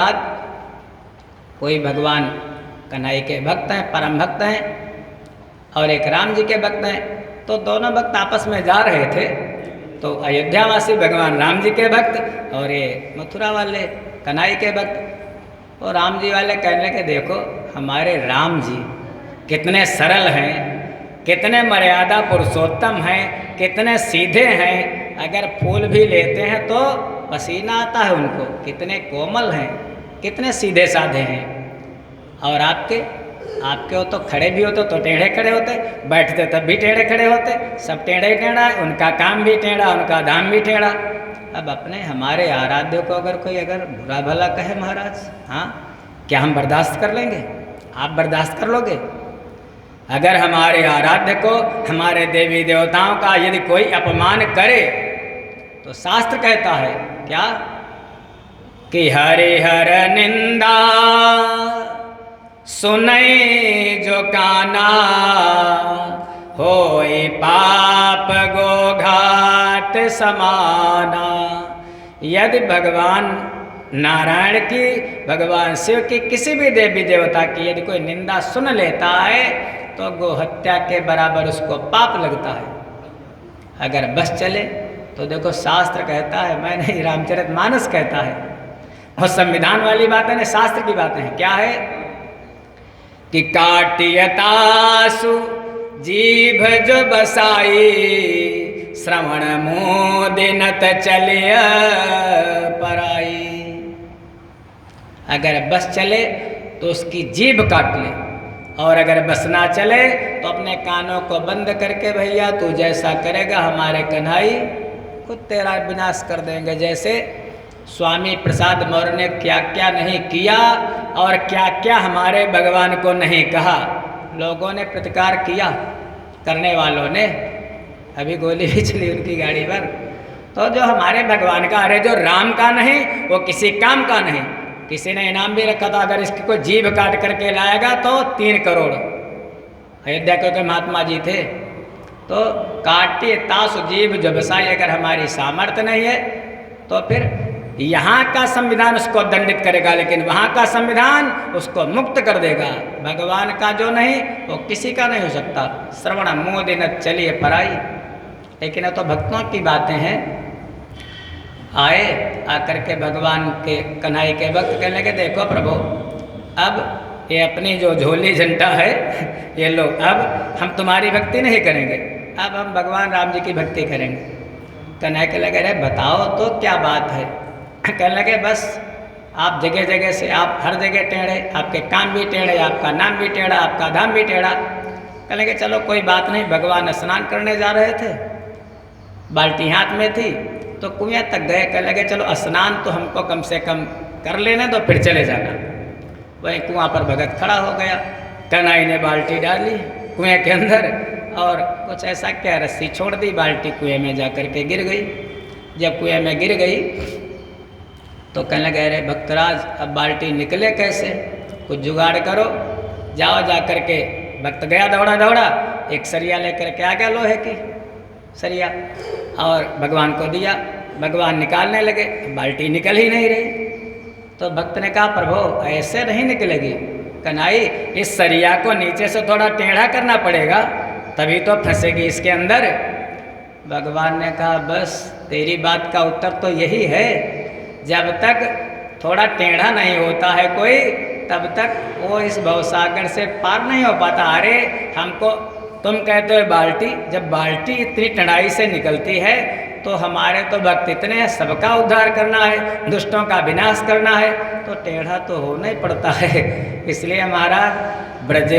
बाद कोई भगवान कन्हैया के भक्त हैं, परम भक्त हैं, और एक राम जी के भक्त हैं। तो दोनों भक्त आपस में जा रहे थे, तो अयोध्यावासी भगवान राम जी के भक्त और ये मथुरा वाले कन्हैया के भक्त। और राम जी वाले कहने लगे, देखो हमारे राम जी कितने सरल हैं, कितने मर्यादा पुरुषोत्तम हैं, कितने सीधे हैं, अगर फूल भी लेते हैं तो पसीना आता है उनको, कितने कोमल हैं, कितने सीधे साधे हैं। और आपके हो तो खड़े भी होते तो टेढ़े खड़े होते, बैठते तब भी टेढ़े खड़े होते, सब टेढ़े ही टेढ़ा है, उनका काम भी टेढ़ा, उनका धाम भी टेढ़ा। अब अपने हमारे आराध्य को अगर कोई बुरा भला कहे महाराज, हाँ क्या हम बर्दाश्त कर लेंगे? आप बर्दाश्त कर लोगे? अगर हमारे आराध्य को, हमारे देवी देवताओं का यदि कोई अपमान करे तो शास्त्र कहता है क्या कि हरिहर निंदा सुनई जो काना, होई पाप गो घाट समाना। यदि भगवान नारायण की, भगवान शिव की, किसी भी देवी देवता की यदि कोई निंदा सुन लेता है तो गो हत्या के बराबर उसको पाप लगता है। अगर बस चले तो देखो शास्त्र कहता है, मैं नहीं, रामचरितमानस कहता है, और संविधान वाली बातें नहीं, शास्त्र की बातें हैं। क्या है कि काटियतासु जीभ जो बसाई, श्रवण मोदिनत चलिय पराई। अगर बस चले तो उसकी जीभ काट ले, और अगर बस ना चले तो अपने कानों को बंद करके, भैया तू जैसा करेगा हमारे कन्हैया खुद तेरा विनाश कर देंगे। जैसे स्वामी प्रसाद मौर्य ने क्या क्या नहीं किया और क्या क्या हमारे भगवान को नहीं कहा, लोगों ने प्रतिकार किया, करने वालों ने, अभी गोली भी चली उनकी गाड़ी पर। तो जो हमारे भगवान का, अरे जो राम का नहीं वो किसी काम का नहीं। किसी ने इनाम भी रखा था, अगर इसकी कोई जीभ काट करके लाएगा तो 3 करोड़। अयोध्या के महात्मा जी थे, तो काटे तासु जीभ जो बसाई, अगर हमारी सामर्थ्य नहीं है तो फिर यहाँ का संविधान उसको दंडित करेगा, लेकिन वहाँ का संविधान उसको मुक्त कर देगा। भगवान का जो नहीं वो किसी का नहीं हो सकता। श्रवण मोदिन चलिए पराई। लेकिन तो भक्तों की बातें हैं। आए, आकर के भगवान के कन्हैया के भक्त कहने लगे, देखो प्रभु अब ये अपनी जो झोली झंटा है ये लो, अब हम तुम्हारी भक्ति नहीं करेंगे, अब हम भगवान राम जी की भक्ति करेंगे। कन्हैया के लगे, अरे बताओ तो क्या बात है? कहने लगे, बस आप जगह जगह से, आप हर जगह टेढ़े, आपके काम भी टेढ़े, आपका नाम भी टेढ़ा, आपका धाम भी टेढ़ा। कहने लगे चलो कोई बात नहीं। भगवान स्नान करने जा रहे थे, बाल्टी हाथ में थी, तो कुएं तक गए। कहने लगे चलो स्नान तो हमको कम से कम कर लेने दो, फिर चले जाना। वहीं कुआं पर भगत खड़ा हो गया, कन्हैया ने बाल्टी डाली कुएं के अंदर, और कुछ ऐसा क्या रस्सी छोड़ दी, बाल्टी कुएं में जा कर के गिर गई। जब कुएं में गिर गई तो कहने लगे, अरे भक्तराज अब बाल्टी निकले कैसे? कुछ जुगाड़ करो। जाओ, जा कर के भक्त गया दौड़ा दौड़ा, एक सरिया लेकर के आ गया, लोहे की सरिया, और भगवान को दिया। भगवान निकालने लगे, बाल्टी निकल ही नहीं रही। तो भक्त ने कहा, प्रभु ऐसे नहीं निकलेगी, कन्हैया इस सरिया को नीचे से थोड़ा टेढ़ा करना पड़ेगा, तभी तो फंसेगी इसके अंदर। भगवान ने कहा, बस तेरी बात का उत्तर तो यही है, जब तक थोड़ा टेढ़ा नहीं होता है कोई, तब तक वो इस भवसागर से पार नहीं हो पाता। अरे हमको तुम कहते हो बाल्टी, जब बाल्टी इतनी टेढ़ाई से निकलती है तो हमारे तो भक्त इतने हैं, सबका उद्धार करना है, दुष्टों का विनाश करना है, तो टेढ़ा तो होना ही पड़ता है। इसलिए हमारा ब्रज